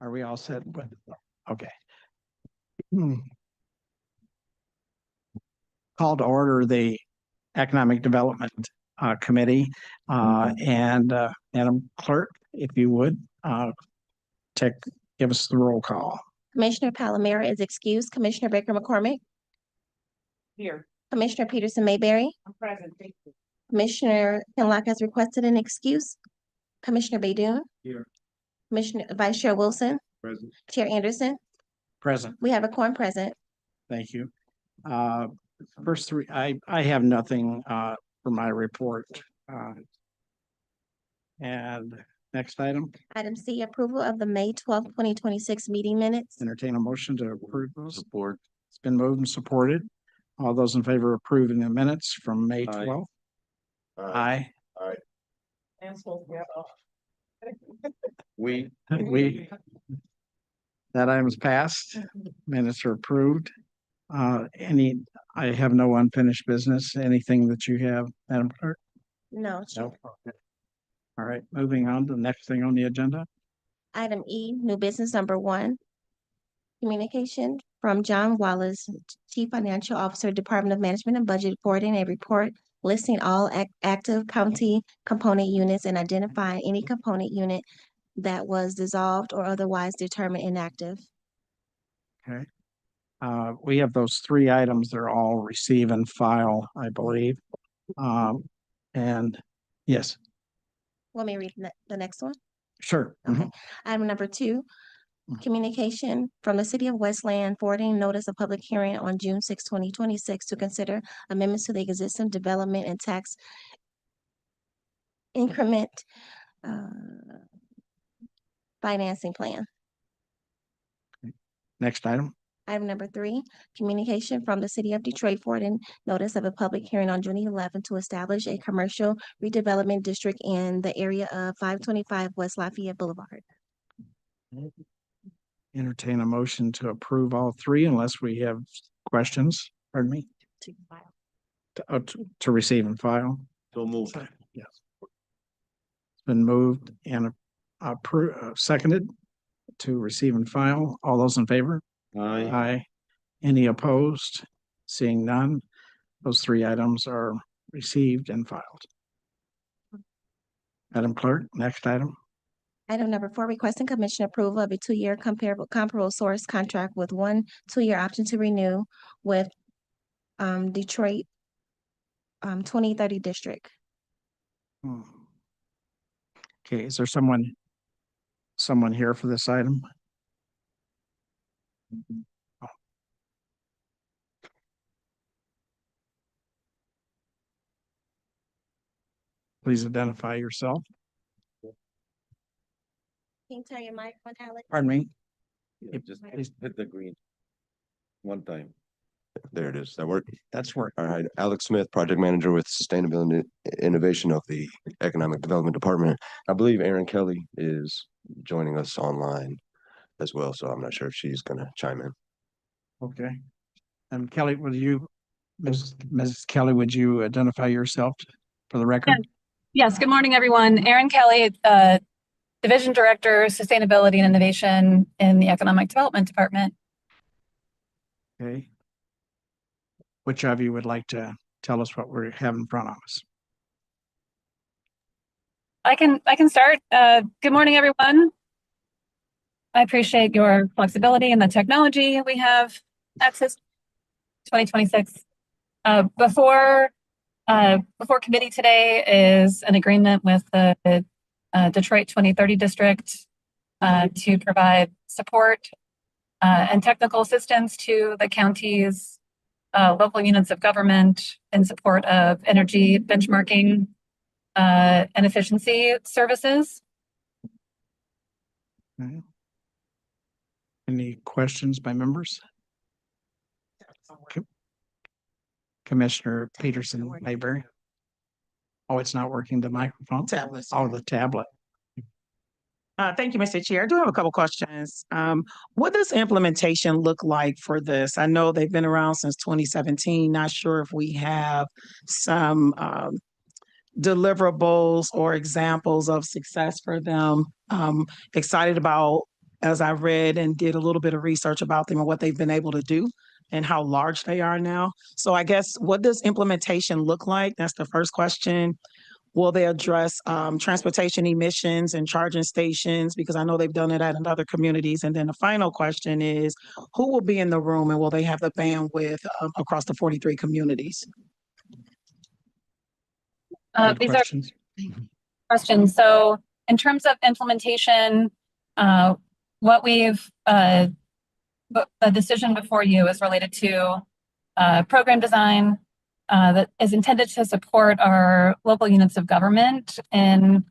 Are we all set? Okay. Call to order the Economic Development Committee. And Madam Clerk, if you would, give us the roll call. Commissioner Palomera is excused. Commissioner Baker McCormick. Here. Commissioner Peterson Mayberry. I'm present. Thank you. Commissioner Pinlock has requested an excuse. Commissioner Baydoun. Here. Commissioner Vice Chair Wilson. Present. Chair Anderson. Present. We have a quorum present. Thank you. First three, I have nothing for my report. And next item, Item C, approval of the May 12th, 2026 meeting minutes. entertain a motion to approve those. Support. It's been moved and supported. All those in favor of approving the minutes from May 12th? Aye. And supposed to be off. We. That item is passed. Minutes are approved. I have no unfinished business. Anything that you have, Madam Clerk? No. Chair. All right, moving on to the next thing on the agenda. Item E, new business number 1. Communication from John Wallace, Chief Financial Officer, Department of Management and Budget, forwarding a report listing all active county component units and identifying any component unit that was dissolved or otherwise determined inactive. Okay. We have those 3 items. They're all receive and file, I believe. And yes, Want me to read the next one? sure. Okay. Item number 2, communication from the City of Westland forwarding notice of public hearing on June 6, 2026 to consider amendments to the existing development and tax increment financing plan. Next item. Item number 3, communication from the City of Detroit forwarding notice of a public hearing on June 11 to establish a commercial redevelopment district in the area of 525 West Lafayette Boulevard. Entertain a motion to approve all 3 unless we have questions. Pardon me? To receive and file. So move. Yes. It's been moved and seconded to receive and file. All those in favor? Aye. Aye. Any opposed? Seeing none, those 3 items are received and filed. Madam Clerk, next item. Item number 4, requesting commission approval of a 2-year comparable source contract with 1 2-year option to renew with Detroit 2030 district. Okay, is there someone here for this item? Please identify yourself. Can you turn your microphone, Alex? Pardon me? Just hit the green. One time. There it is. That work? That's where. All right. Alex Smith, project manager with sustainability innovation of the Economic Development Department. I believe Erin Kelly is joining us online as well, so I'm not sure if she's going to chime in. Okay. And Kelly, Mrs. Kelly, would you identify yourself for the record? Yes. Good morning, everyone. Erin Kelly, Division Director, Sustainability and Innovation in the Economic Development Department. Okay. Which of you would like to tell us what we have in front of us? I can start. Good morning, everyone. I appreciate your flexibility and the technology we have access 2026. Before committee today is an agreement with the Detroit 2030 district to provide support and technical assistance to the county's local units of government in support of energy benchmarking and efficiency services. Okay. Any questions by members? Commissioner Peterson Mayberry. Oh, it's not working, the microphone? Tablet. Oh, the tablet. Thank you, Mr. Chair. I do have a couple questions. What does implementation look like for this? I know they've been around since 2017. Not sure if we have some deliverables or examples of success for them. Excited about as I read and did a little bit of research about them and what they've been able to do and how large they are now. So I guess, what does implementation look like? That's the first question. Will they address transportation emissions and charging stations? Because I know they've done it at other communities. And then the final question is, who will be in the room and will they have the bandwidth across the 43 communities? Good These questions. are questions. So in terms of implementation, what the decision before you is related to program design that is intended to support our local units of government in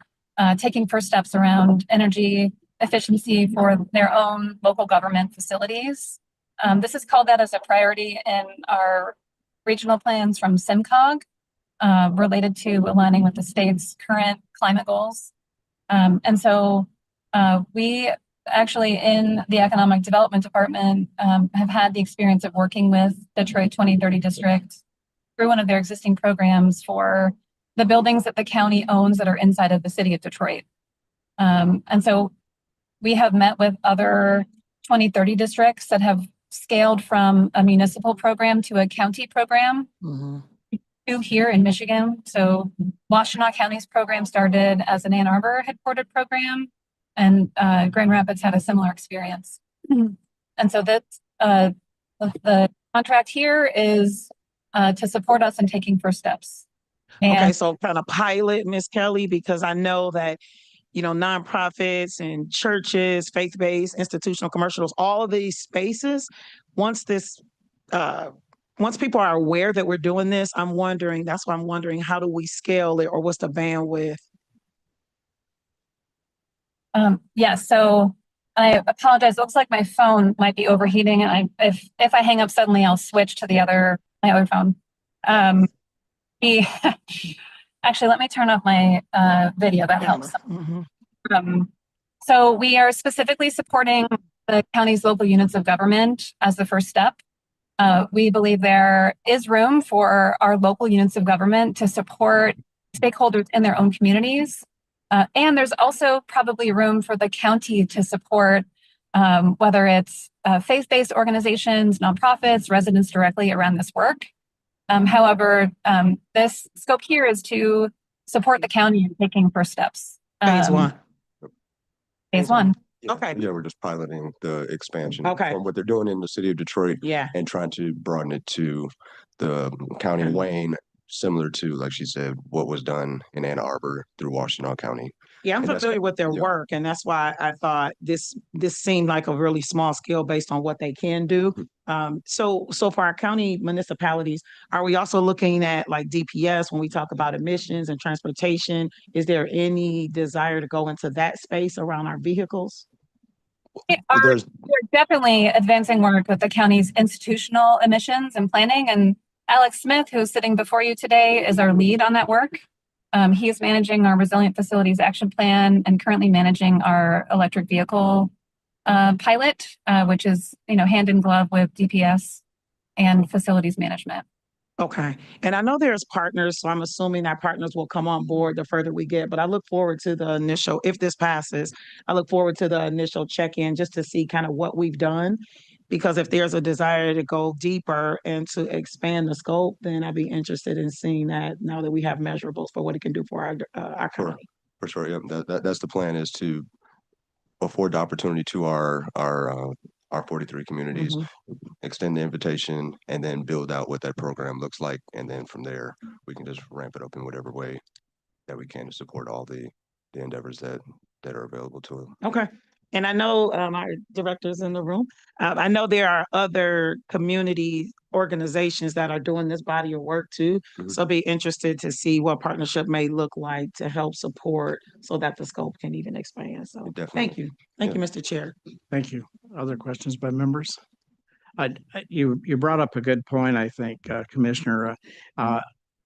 taking first steps around energy efficiency for their own local government facilities. This is called out as a priority in our regional plans from SIMCOG related to aligning with the state's current climate goals. And so we actually in the Economic Development Department have had the experience of working with Detroit 2030 District through one of their existing programs for the buildings that the county owns that are inside of the city of Detroit. And so we have met with other 2030 districts that have scaled from a municipal program to a county program. Here in Michigan. So Washtenaw County's program started as an Ann Arbor headquartered program, and Grand Rapids had a similar experience. And so that's the contract here is to support us in taking first steps. And Okay, so kind of pilot, Ms. Kelly, because I know that, you know, nonprofits and churches, faith-based, institutional, commercials, all of these spaces, once people are aware that we're doing this, that's why I'm wondering, how do we scale it, or what's the bandwidth? yes, so I apologize. It looks like my phone might be overheating, and if I hang up suddenly, I'll switch to my other phone. Actually, let me turn off my video. That helps. So we are specifically supporting the county's local units of government as the first step. We believe there is room for our local units of government to support stakeholders in their own communities. And there's also probably room for the county to support whether it's faith-based organizations, nonprofits, residents directly around this work. However, this scope here is to support the county in taking first steps. Phase one. Phase one. Okay. Yeah, we're just piloting the expansion Okay. from what they're doing in the city of Detroit Yeah. and trying to broaden it to the county of Wayne, similar to, like she said, what was done in Ann Arbor through Washtenaw County. Yeah, I'm And that's- familiar with their yeah. work, and that's why I thought this seemed like a really small scale based on what they can do. So for our county municipalities, are we also looking at like DPS when we talk about emissions and transportation? Is there any desire to go into that space around our vehicles? We're definitely advancing work with the county's institutional emissions and planning. And Alex Smith, who's sitting before you today, is our lead on that work. He is managing our Resilient Facilities Action Plan and currently managing our electric vehicle pilot, which is, hand in glove with DPS and facilities management. Okay. And I know there's partners, so I'm assuming that partners will come on board the further we get, but I look forward to the initial, if this passes, I look forward to the initial check-in just to see kind of what we've done. Because if there's a desire to go deeper and to expand the scope, then I'd be interested in seeing that now that we have measurables for what it can do for our county. For sure. Yeah. That's the plan, is to afford the opportunity to our 43 communities, extend the invitation, and then build out what that program looks like. And then from there, we can just ramp it up in whatever way that we can to support all the endeavors that are available to them. Okay. And I know our directors in the room. I know there are other community organizations that are doing this body of work too. So I'll be interested to see what partnership may look like to help support so that the scope can even expand. So thank you. Thank you, Mr. Chair. Thank you. Other questions by members? You brought up a good point, I think, Commissioner.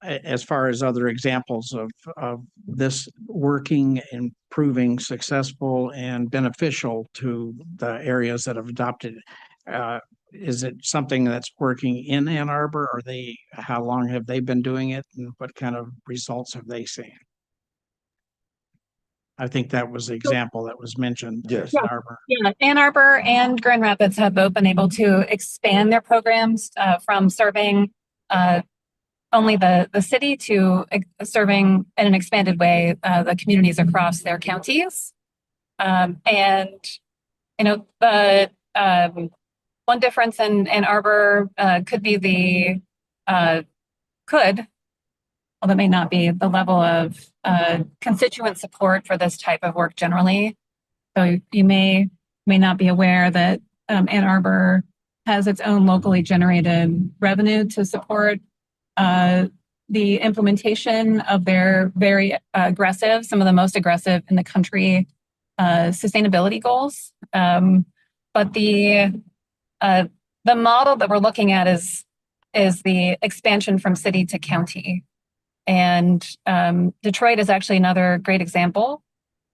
As far as other examples of this working and proving successful and beneficial to the areas that have adopted it. Is it something that's working in Ann Arbor? How long have they been doing it, and what kind of results have they seen? I think that was the example that was mentioned. Yes. Ann Arbor. Yeah, Ann Arbor and Grand Rapids have both been able to expand their programs from serving only the city to serving in an expanded way the communities across their counties. And you know, the one difference in Ann Arbor could be although it may not be, the level of constituent support for this type of work generally. So you may not be aware that Ann Arbor has its own locally generated revenue to support the implementation of their very aggressive, some of the most aggressive in the country, sustainability goals. But the model that we're looking at is the expansion from city to county. And Detroit is actually another great example.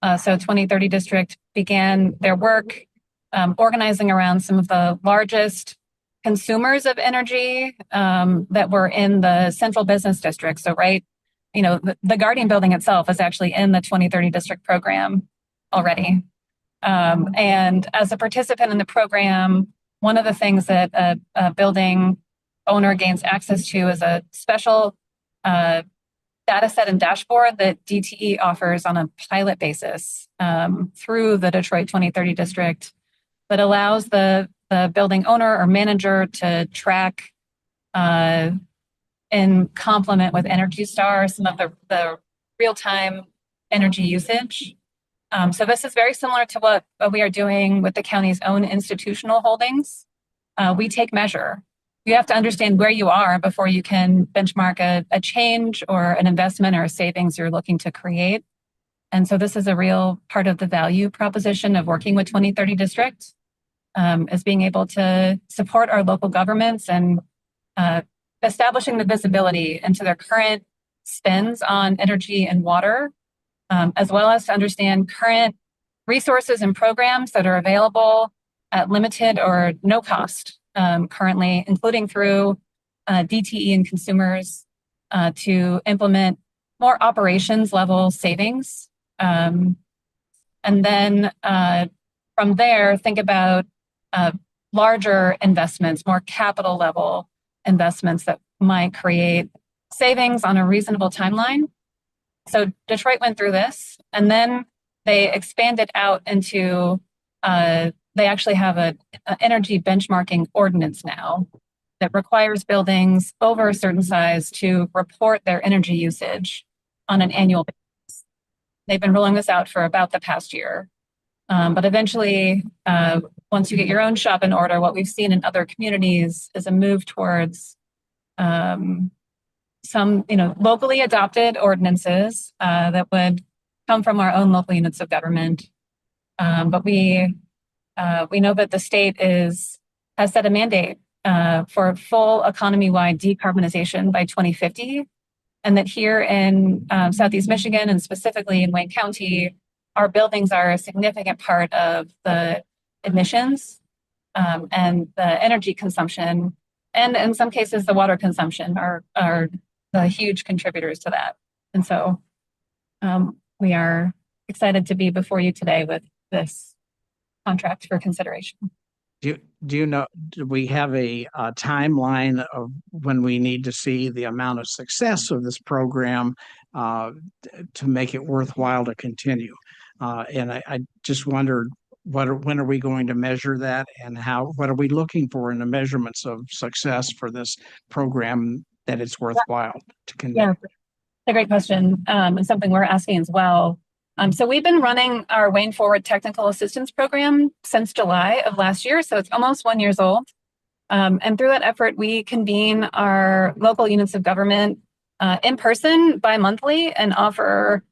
So 2030 District began their work organizing around some of the largest consumers of energy that were in the central business district. So the Guardian building itself is actually in the 2030 District program already. And as a participant in the program, one of the things that a building owner gains access to is a special data set and dashboard that DTE offers on a pilot basis through the Detroit 2030 District that allows the building owner or manager to track in complement with Energy Star some of the real-time energy usage. So this is very similar to what we are doing with the county's own institutional holdings. We take measure. You have to understand where you are before you can benchmark a change or an investment or a savings you're looking to create. And so this is a real part of the value proposition of working with 2030 District, is being able to support our local governments and establishing the visibility into their current spends on energy and water, as well as to understand current resources and programs that are available at limited or no cost currently, including through DTE and consumers to implement more operations level savings. And then from there, think about larger investments, more capital level investments that might create savings on a reasonable timeline. So Detroit went through this, and then they expanded out into they actually have an energy benchmarking ordinance now that requires buildings over a certain size to report their energy usage on an annual basis. They've been rolling this out for about the past year. But eventually, once you get your own shop in order, what we've seen in other communities is a move towards some, locally adopted ordinances that would come from our own local units of government. But we know that the state has set a mandate for full economy-wide decarbonization by 2050, and that here in Southeast Michigan and specifically in Wayne County, our buildings are a significant part of the emissions and the energy consumption, and in some cases the water consumption are the huge contributors to that. And so we are excited to be before you today with this contract for consideration. Do we have a timeline of when we need to see the amount of success of this program to make it worthwhile to continue? And I just wondered, when are we going to measure that, and what are we looking for in the measurements of success for this program that it's worthwhile to continue? Yeah, it's a great question, and something we're asking as well. So we've been running our Wayne Forward Technical Assistance Program since July of last year, so it's almost 1 year old. And through that effort, we convene our local units of government in person bi-monthly and offer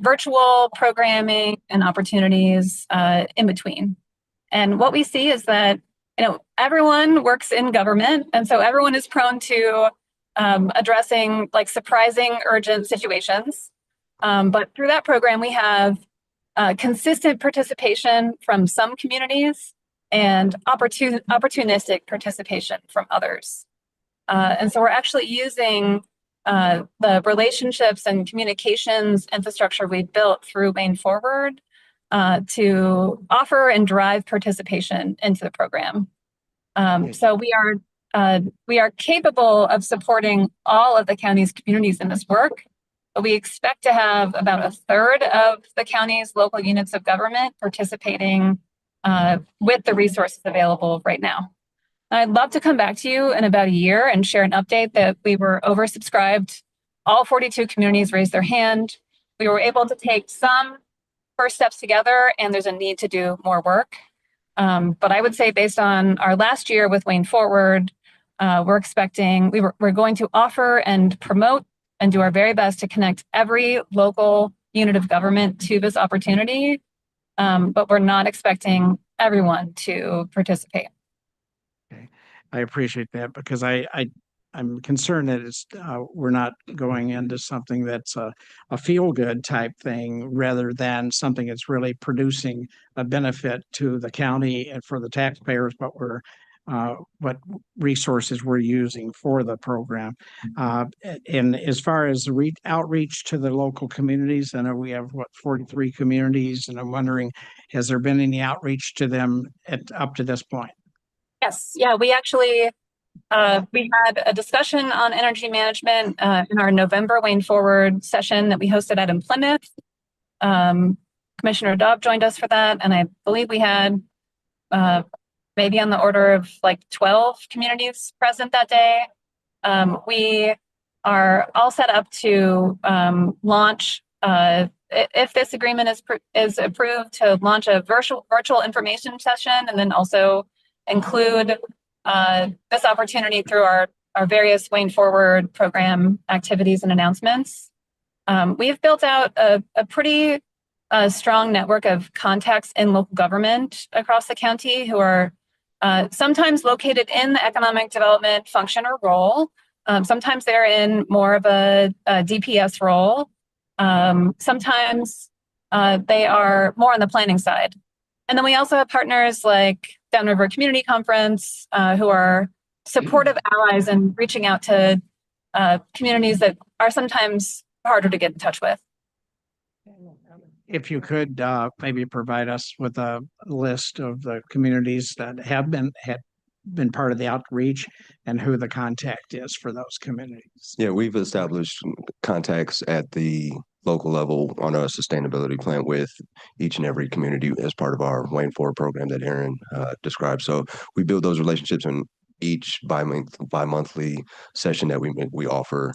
virtual programming and opportunities in between. And what we see is that everyone works in government, and so everyone is prone to addressing surprising urgent situations. But through that program, we have consistent participation from some communities and opportunistic participation from others. And so we're actually using the relationships and communications infrastructure we've built through Wayne Forward to offer and drive participation into the program. So we are capable of supporting all of the county's communities in this work, but we expect to have about a third of the county's local units of government participating with the resources available right now. I'd love to come back to you in about a year and share an update that we were oversubscribed. All 42 communities raised their hand. We were able to take some first steps together, and there's a need to do more work. But I would say based on our last year with Wayne Forward, we're going to offer and promote and do our very best to connect every local unit of government to this opportunity. But we're not expecting everyone to participate. Okay. I appreciate that because I'm concerned that we're not going into something that's a feel-good type thing rather than something that's really producing a benefit to the county and for the taxpayers, what resources we're using for the program. And as far as the outreach to the local communities, I know we have 43 communities, and I'm wondering, has there been any outreach to them up to this point? Yes, yeah, we actually we had a discussion on energy management in our November Wayne Forward session that we hosted in Plymouth. Commissioner Dobb joined us for that, and I believe we had maybe on the order of like 12 communities present that day. We are all set up to launch, if this agreement is approved, to launch a virtual information session, and then also include this opportunity through our various Wayne Forward program activities and announcements. We have built out a pretty strong network of contacts in local government across the county who are sometimes located in the economic development function or role. Sometimes they're in more of a DPS role. Sometimes they are more on the planning side. And then we also have partners like Downriver Community Conference who are supportive allies in reaching out to communities that are sometimes harder to get in touch with. If you could maybe provide us with a list of the communities that had been part of the outreach and who the contact is for those communities. Yeah, we've established contacts at the local level on a sustainability plan with each and every community as part of our Wayne Forward program that Aaron described. So we build those relationships, and each bi-monthly session that we offer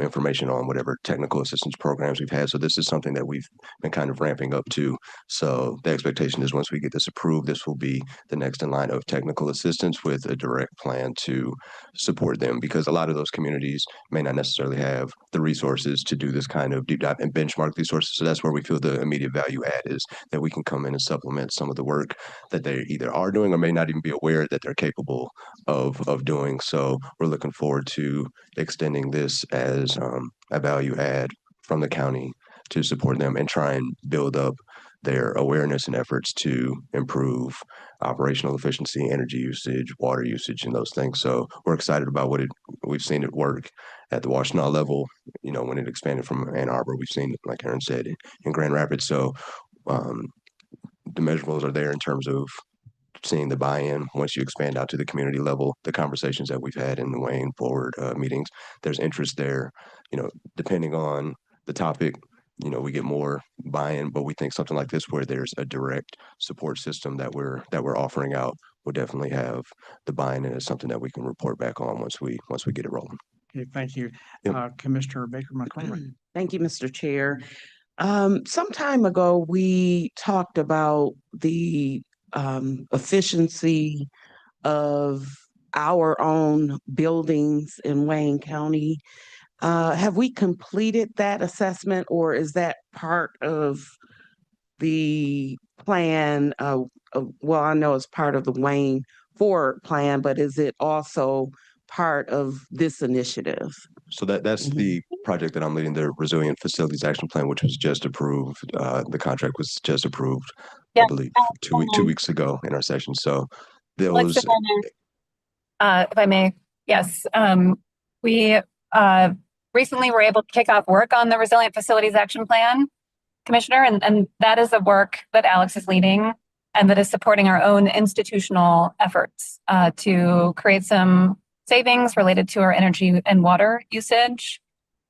information on whatever technical assistance programs we've had. So this is something that we've been kind of ramping up to. So the expectation is once we get this approved, this will be the next in line of technical assistance with a direct plan to support them, because a lot of those communities may not necessarily have the resources to do this kind of deep dive and benchmark these sources. So that's where we feel the immediate value add is, that we can come in and supplement some of the work that they either are doing or may not even be aware that they're capable of doing. So we're looking forward to extending this as a value add from the county to support them and try and build up their awareness and efforts to improve operational efficiency, energy usage, water usage, and those things. So we're excited about we've seen it work at the Washtenaw level. You know, when it expanded from Ann Arbor, we've seen it, like Aaron said, in Grand Rapids. So the measurables are there in terms of seeing the buy-in. Once you expand out to the community level, the conversations that we've had in the Wayne Forward meetings, there's interest there. You know, depending on the topic, you know, we get more buy-in, but we think something like this, where there's a direct support system that we're offering out, will definitely have the buy-in, and it's something that we can report back on once we get it rolling. Okay, thank you. Yep. Commissioner Baker McCormick. Thank you, Mr. Chair. Some time ago, we talked about the efficiency of our own buildings in Wayne County. Have we completed that assessment, or is that part of the plan? Well, I know it's part of the Wayne Forward plan, but is it also part of this initiative? So that's the project that I'm leading, the Resilient Facilities Action Plan, which was just approved. The contract was just approved, I believe, two weeks ago in our session. So those. If I may, yes, we recently were able to kick off work on the Resilient Facilities Action Plan, Commissioner, and that is the work that Alex is leading and that is supporting our own institutional efforts to create some savings related to our energy and water usage,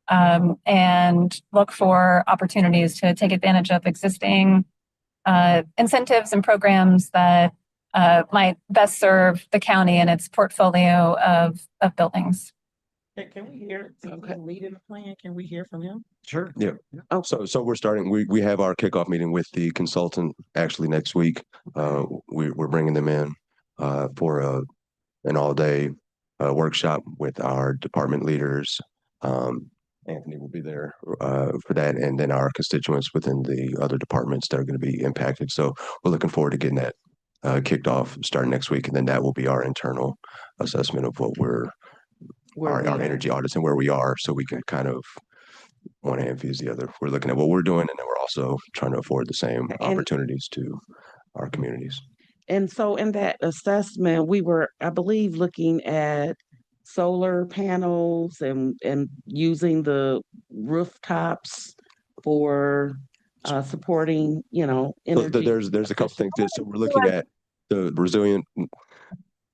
and look for opportunities to take advantage of existing incentives and programs that might best serve the county and its portfolio of buildings. Can we hear, Okay. leading the plan, can we hear from him? Sure. Yeah. So we're starting, we have our kickoff meeting with the consultant actually next week. We're bringing them in for an all-day workshop with our department leaders. Anthony will be there for that, and then our constituents within the other departments that are going to be impacted. So we're looking forward to getting that kicked off starting next week, and then that will be our internal assessment of what our energy audits and where we are, so we can kind of one hand feeds the other. We're looking at what we're doing, and then we're also trying to afford the same opportunities to our communities. And so in that assessment, we were, I believe, looking at solar panels and using the rooftops for supporting, So energy. there's a couple things. So we're looking at the resilient.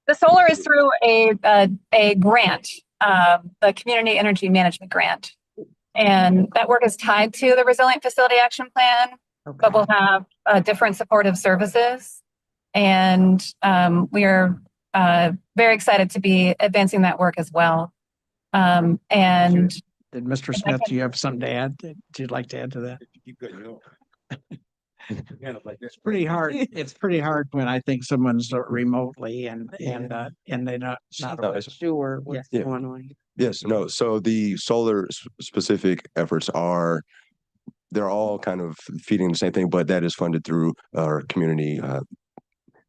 The solar is through a grant, the Community Energy Management Grant. And that work is tied to the Resilient Facility Action Plan, but we'll have different supportive services. And we are very excited to be advancing that work as well. And Did Mr. Smith, do you have something to add? That you'd like to add to that? It's pretty hard. It's pretty hard when I think someone's remotely and they're not Sure what's Yeah. going on. Yes, no. So the solar specific efforts they're all kind of feeding the same thing, but that is funded through our community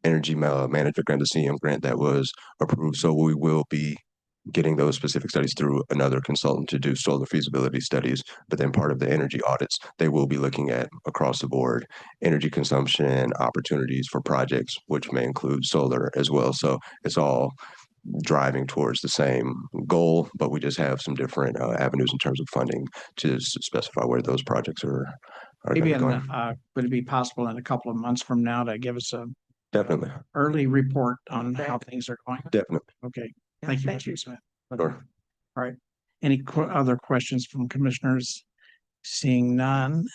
energy management grant, the CM grant that was approved. So we will be getting those specific studies through another consultant to do solar feasibility studies. But then part of the energy audits, they will be looking at across the board energy consumption opportunities for projects, which may include solar as well. So it's all driving towards the same goal, but we just have some different avenues in terms of funding to specify where those projects are maybe going. would it be possible in a couple of months from now to give us a Definitely. early report on how things are going? Definitely. Okay. Thank you, Mr. Smith. Sure. All right. Any other questions from commissioners? Seeing none,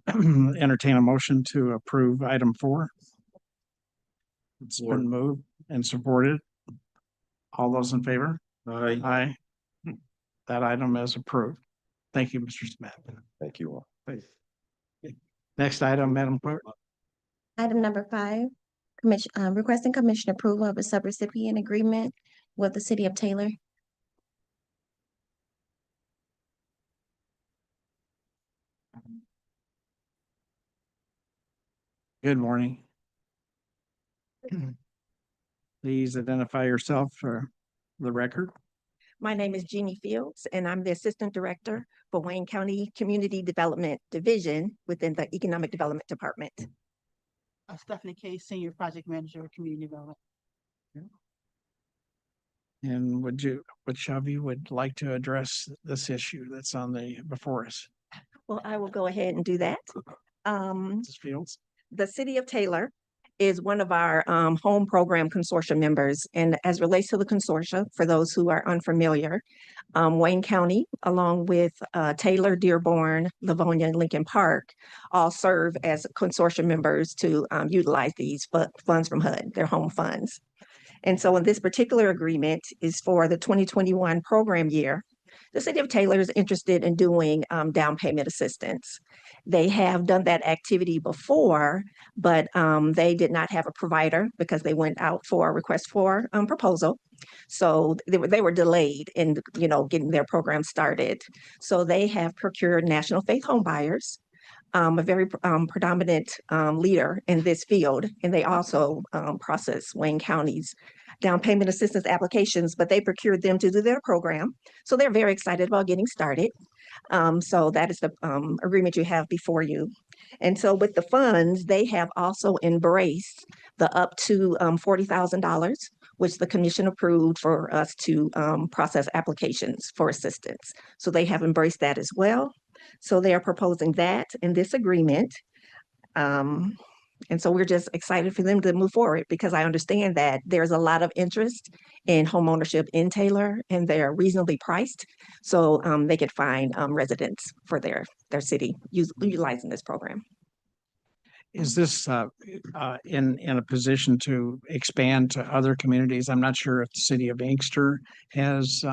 entertain a motion to approve item 4. It's been moved and supported. All those in favor? Aye. Aye. That item is approved. Thank you, Mr. Smith. Thank you all. Next item, Madam Clerk. Item number 5, requesting commission approval of a subrecipient agreement with the city of Taylor. Good morning. Please identify yourself for the record. My name is Jeannie Fields, and I'm the Assistant Director for Wayne County Community Development Division within the Economic Development Department. Stephanie Case, Senior Project Manager of Community Development. And which of you would like to address this issue that's on before us? Well, I will go ahead and do that. Mrs. Fields? The City of Taylor is one of our home program consortium members. And as relates to the consortia, for those who are unfamiliar, Wayne County, along with Taylor, Dearborn, Livonia, and Lincoln Park, all serve as consortium members to utilize these funds from HUD, their home funds. And so in this particular agreement is for the 2021 program year. The City of Taylor is interested in doing down payment assistance. They have done that activity before, but they did not have a provider because they went out for a request for proposal. So they were delayed in getting their program started. So they have procured National Faith Home Buyers, a very predominant leader in this field, and they also process Wayne County's down payment assistance applications, but they procured them to do their program. So they're very excited about getting started. So that is the agreement you have before you. And so with the funds, they have also embraced the up to $40,000, which the commission approved for us to process applications for assistance. So they have embraced that as well. So they are proposing that in this agreement. And so we're just excited for them to move forward because I understand that there's a lot of interest in homeownership in Taylor and they're reasonably priced. So they could find residents for their city utilizing this program. Is this in a position to expand to other communities? I'm not sure if the city of Inkster has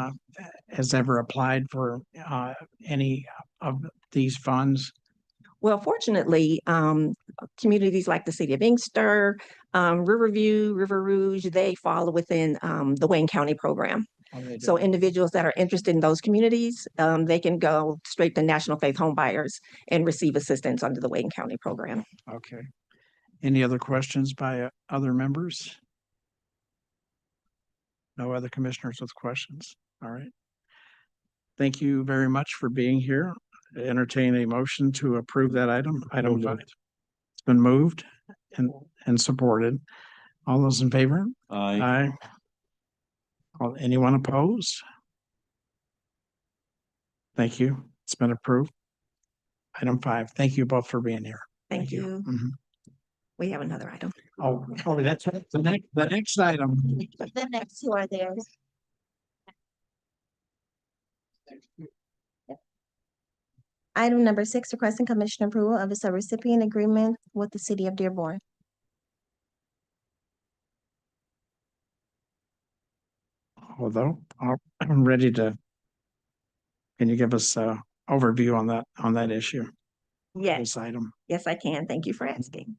ever applied for any of these funds. Well, fortunately, communities like the city of Inkster, Riverview, River Rouge, they fall within the Wayne County program. So individuals that are interested in those communities, they can go straight to National Faith Home Buyers and receive assistance under the Wayne County program. Okay. Any other questions by other members? No other commissioners with questions? All right. Thank you very much for being here. Entertain a motion to approve that item. Item 5. It's been moved and supported. All those in favor? Aye. Anyone opposed? Thank you. It's been approved. Item 5. Thank you both for being here. Thank you. Mhm. We have another item. Oh, that's the next item. The next two are theirs. Item number 6, requesting commission approval of a subrecipient agreement with the city of Dearborn. Although I'm ready to, can you give us a overview on that issue? Yes. This item. Yes, I can. Thank you for asking.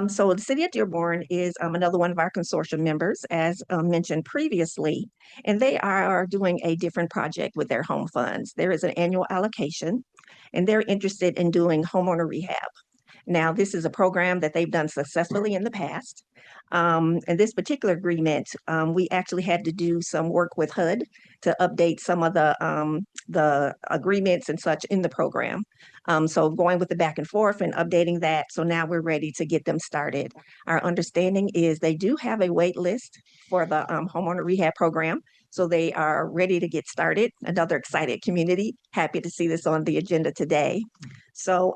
So the city of Dearborn is another one of our consortium members, as mentioned previously, and they are doing a different project with their home funds. There is an annual allocation, and they're interested in doing homeowner rehab. Now, this is a program that they've done successfully in the past. And this particular agreement, we actually had to do some work with HUD to update some of the agreements and such in the program. So going with the back and forth and updating that. So now we're ready to get them started. Our understanding is they do have a wait list for the homeowner rehab program. So they are ready to get started. Another excited community. Happy to see this on the agenda today. So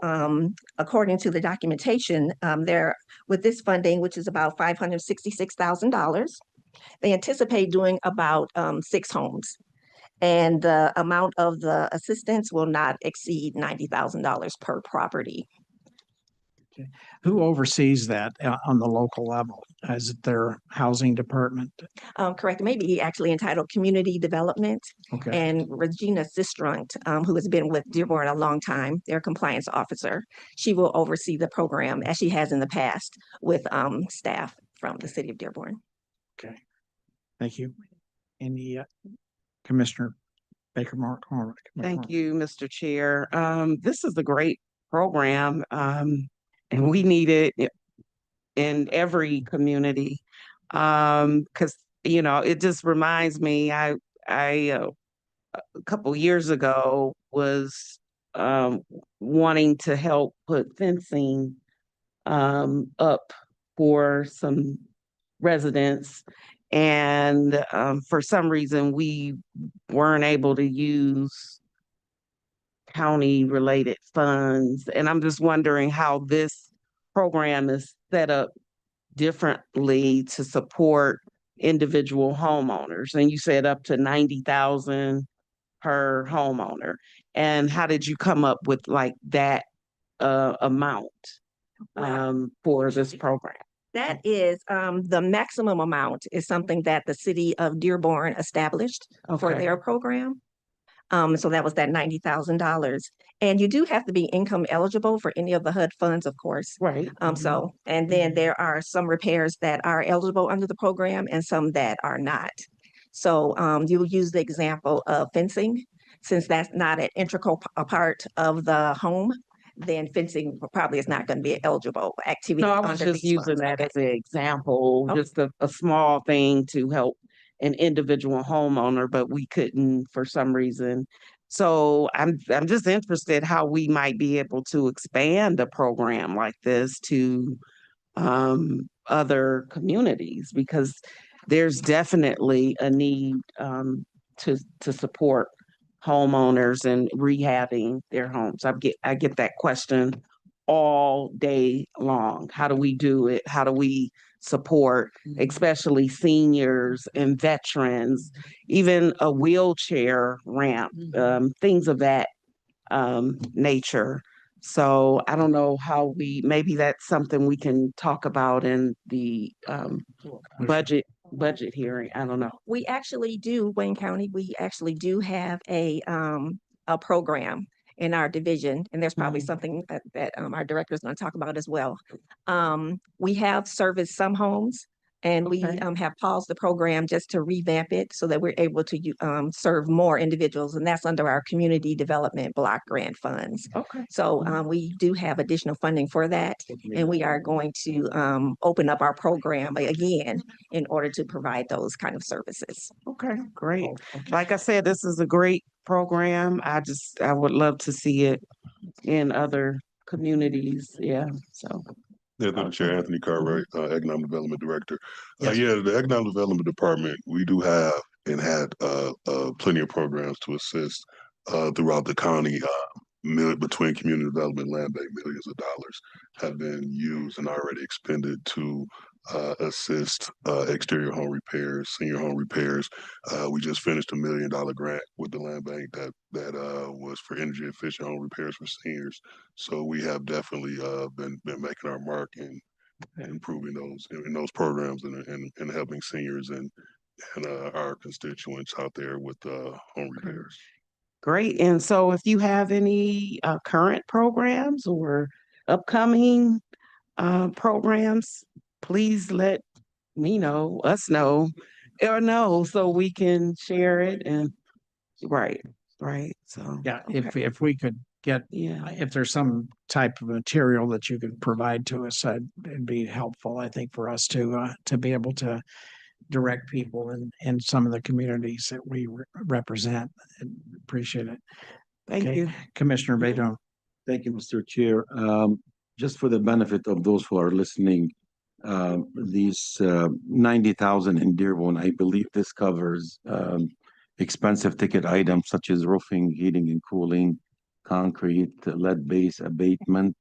according to the documentation, with this funding, which is about $566,000, they anticipate doing about 6 homes. And the amount of the assistance will not exceed $90,000 per property. Who oversees that on the local level? Is it their housing department? Correct. Maybe actually entitled Community Development. Okay. And Regina Sistrunt, who has been with Dearborn a long time, their compliance officer, she will oversee the program as she has in the past with staff from the city of Dearborn. Okay. Thank you. Any Commissioner Baker Mark? Thank you, Mr. Chair. This is a great program, and we need it in every community. Because it just reminds me, I a couple years ago was wanting to help put fencing up for some residents. And for some reason, we weren't able to use county-related funds. And I'm just wondering how this program is set up differently to support individual homeowners. And you said up to 90,000 per homeowner. And how did you come up with like that amount for this program? That is the maximum amount is something that the city of Dearborn established for Okay. their program. So that was that $90,000. And you do have to be income eligible for any of the HUD funds, of course. Right. And then there are some repairs that are eligible under the program and some that are not. So you'll use the example of fencing, since that's not an integral part of the home, then fencing probably is not going to be an eligible activity. No, I was under just these using funds. that Okay. as an example, Okay. just a small thing to help an individual homeowner, but we couldn't, for some reason, So I'm just interested how we might be able to expand a program like this to other communities, because there's definitely a need to support homeowners and rehabbing their homes. I get that question all day long. How do we do it? How do we support, especially seniors and veterans, even a wheelchair ramp, things of that nature. So I don't know how maybe that's something we can talk about in the budget hearing. I don't know. We actually do, Wayne County, we actually do have a program in our division, and there's probably something that our director is going to talk about as well. We have serviced some homes, and we Okay. have paused the program just to revamp it so that we're able to serve more individuals, and that's under our community development block grant funds. Okay. So we do have additional funding for that, and we are going to open up our program again in order to provide those kind of services. Okay, great. Like I said, this is a great program. I would love to see it in other communities. Yeah, so. Yeah, through the chair, Anthony Cartwright, Economic Development Director. Yes. Yeah, the Economic Development Department, we do have and had plenty of programs to assist throughout the county. Between community development, land bank, millions of dollars have been used and already expended to assist exterior home repairs, senior home repairs. We just finished $1 million grant with the land bank that was for energy efficient home repairs for seniors. So we have definitely been making our mark and improving those programs and helping seniors and our constituents out there with home repairs. Great. And so if you have any current programs or upcoming programs, please let us know, so we can share it. And right. So Yeah, okay. if we could get, Yeah. if there's some type of material that you could provide to us, it'd be helpful, I think, for us to be able to direct people in some of the communities that we represent. Appreciate it. Thank Okay. you. Commissioner Badon. Thank you, Mr. Chair. Just for the benefit of those who are listening, these 90,000 in Dearborn, I believe this covers expensive ticket items such as roofing, heating and cooling, concrete, lead base abatement,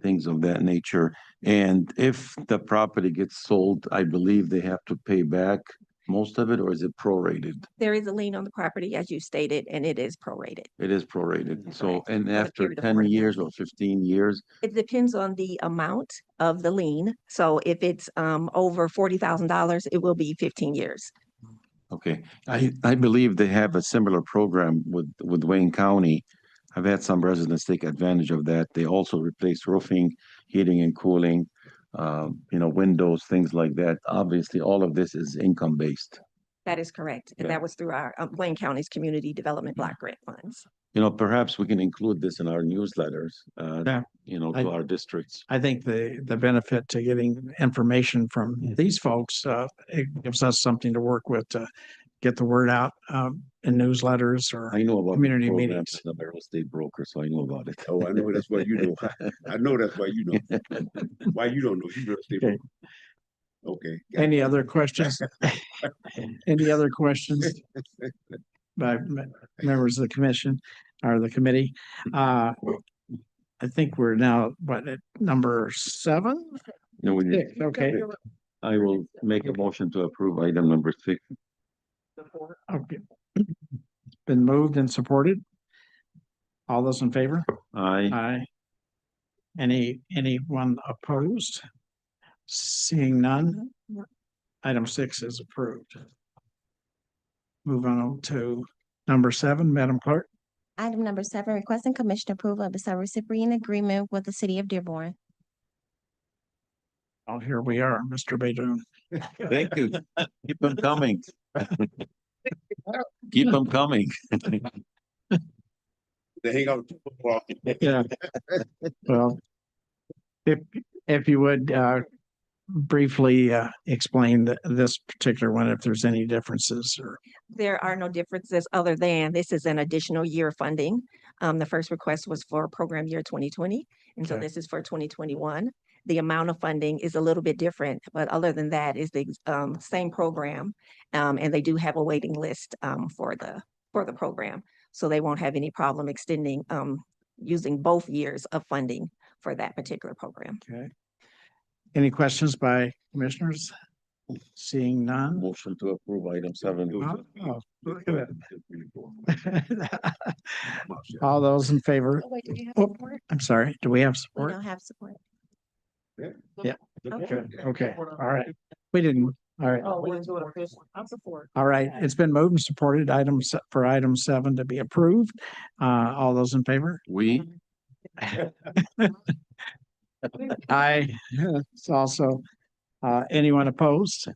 things of that nature. And if the property gets sold, I believe they have to pay back most of it, or is it prorated? There is a lien on the property, as you stated, and it is prorated. It is prorated. So, Correct. and For the after period of 10 40 years years. or 15 years, It depends on the amount of the lien. So if it's over $40,000, it will be 15 years. okay. I believe they have a similar program with Wayne County. I've had some residents take advantage of that. They also replace roofing, heating and cooling, windows, things like that. Obviously, all of this is income based. That is correct. And Yeah. that was through our Wayne County's Community Development Block Grant Funds. Perhaps we can include this in our newsletters, Yeah. to our districts. I think the benefit to getting information from these folks, it gives us something to work with to get the word out in newsletters or I know about the community program meetings. as a real estate broker, so I know about it. Oh, I know that's why you know. I know that's why you know. Why you don't know? You real estate Okay. broker. Okay. Any other questions? Any other questions by members of the commission or the committee? I think we're now, at number 7? No, we need- 6, okay. I will make a motion to approve item number 6. Okay. Been moved and supported. All those in favor? Aye. Aye. Anyone opposed? Seeing none, item 6 is approved. Move on to number 7, Madam Clerk. Item number 7, requesting commission approval of the subrecipient agreement with the city of Dearborn. Oh, here we are, Mr. Badun. Thank you. Keep them coming. Keep them coming. They hang out. Yeah. Well, if you would, briefly explain this particular one, if there's any differences or? There are no differences other than this is an additional year funding. The first request was for program year 2020, and so Okay. this is for 2021. The amount of funding is a little bit different, but other than that is the same program. And they do have a waiting list for the program. So they won't have any problem extending using both years of funding for that particular program. Okay. Any questions by commissioners? Seeing none? Motion to approve item 7. Oh, look at that. All those in favor? Oh, wait, do you have Oh, support? I'm sorry, do we have We support? don't have support. Yeah. Okay. Okay, all right. We didn't, all right. Oh, we didn't do it officially. I'm support. All right, it's been moved and supported items for item 7 to be approved. All those in favor? We, Aye. It's also, anyone opposed?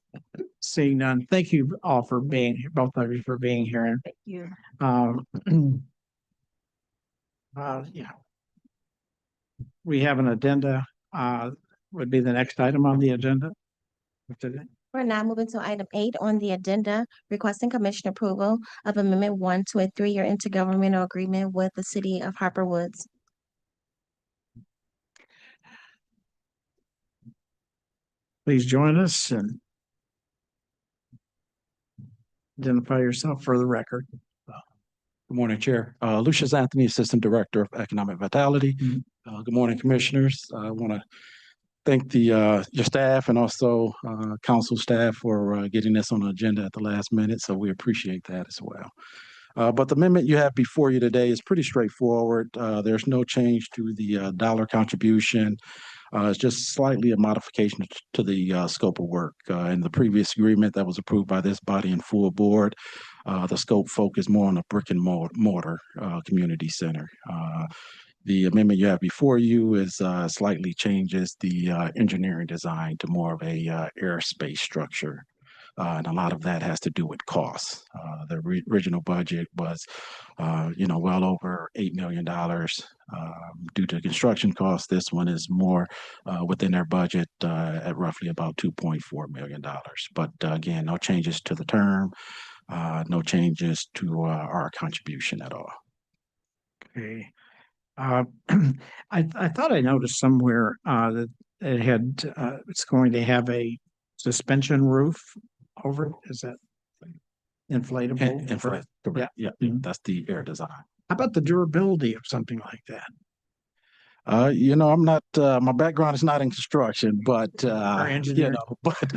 Seeing none. Thank you all for being, both of you for being here. Thank you. Um, yeah. We have an addenda, would be the next item on the agenda. Today. We're now moving to item 8 on the agenda, requesting commission approval of Amendment 1 to a 3-year intergovernmental agreement with the city of Harper Woods. Please join us and identify yourself for the record. Good morning, Chair. Lucius Anthony, Assistant Director of Economic Vitality. Mhm. Good morning, Commissioners. I want to thank your staff and also council staff for getting this on the agenda at the last minute, so we appreciate that as well. But the amendment you have before you today is pretty straightforward. There's no change to the dollar contribution. It's just slightly a modification to the scope of work. In the previous agreement that was approved by this body and full board, the scope focused more on a brick and mortar community center. The amendment you have before you is slightly changes the engineering design to more of a airspace structure. And a lot of that has to do with costs. The original budget was, well over $8 million. Due to construction costs, this one is more within their budget at roughly about $2.4 million. But again, no changes to the term, no changes to our contribution at all. Okay. I thought I noticed somewhere that it had, it's going to have a suspension roof over it. Is that inflatable? Correct. Yeah, Mhm. that's the air design. How about the durability of something like that? I'm not, my background is not in construction, but, engineering. but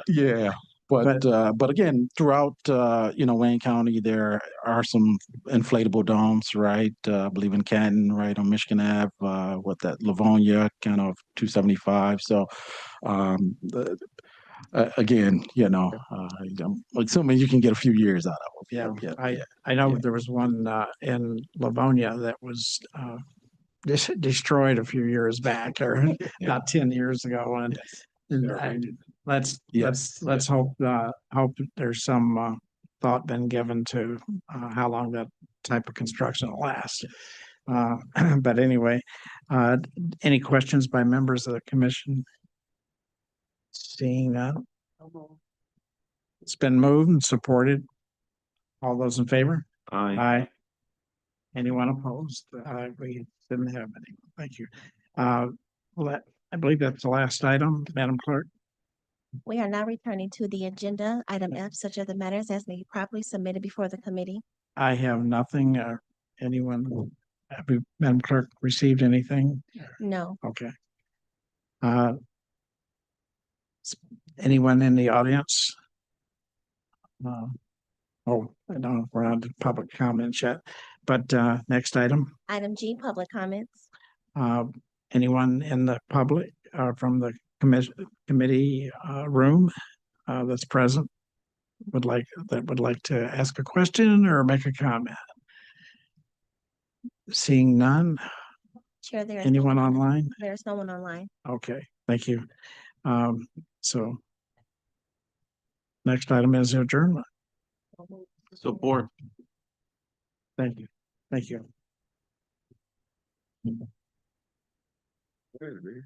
yeah. But again, throughout, Wayne County, there are some inflatable domes, right? I believe in Canton, right on Michigan Ave, Livonia, kind of 275. So, again, I'm assuming you can get a few years out of it. Yeah, I know there was one in Livonia that was destroyed a few years back, or about 10 years ago, and let's hope there's some thought been given to how long that type of construction will last. But anyway, any questions by members of the commission? Seeing none. It's been moved and supported. All those in favor? Aye. Anyone opposed? We didn't have any. Thank you. Well, I believe that's the last item, Madam Clerk. We are now returning to the agenda. Item F, such other matters as may be properly submitted before the committee. I have nothing. Anyone, have you, Madam Clerk, received anything? No. Okay. Anyone in the audience? I don't know if we're on to public comments yet, but next item. Item G, public comments. Anyone in the public from the committee room that's present would like to ask a question or make a comment? Seeing none. Chair, there is Anyone online? There's no one online. Okay, thank you. So next item is adjournment. Support. Thank you. Thank you. Wait a minute.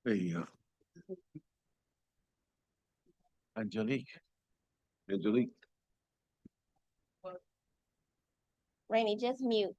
There you go. Angelique. Angelique. Rainey, just mute.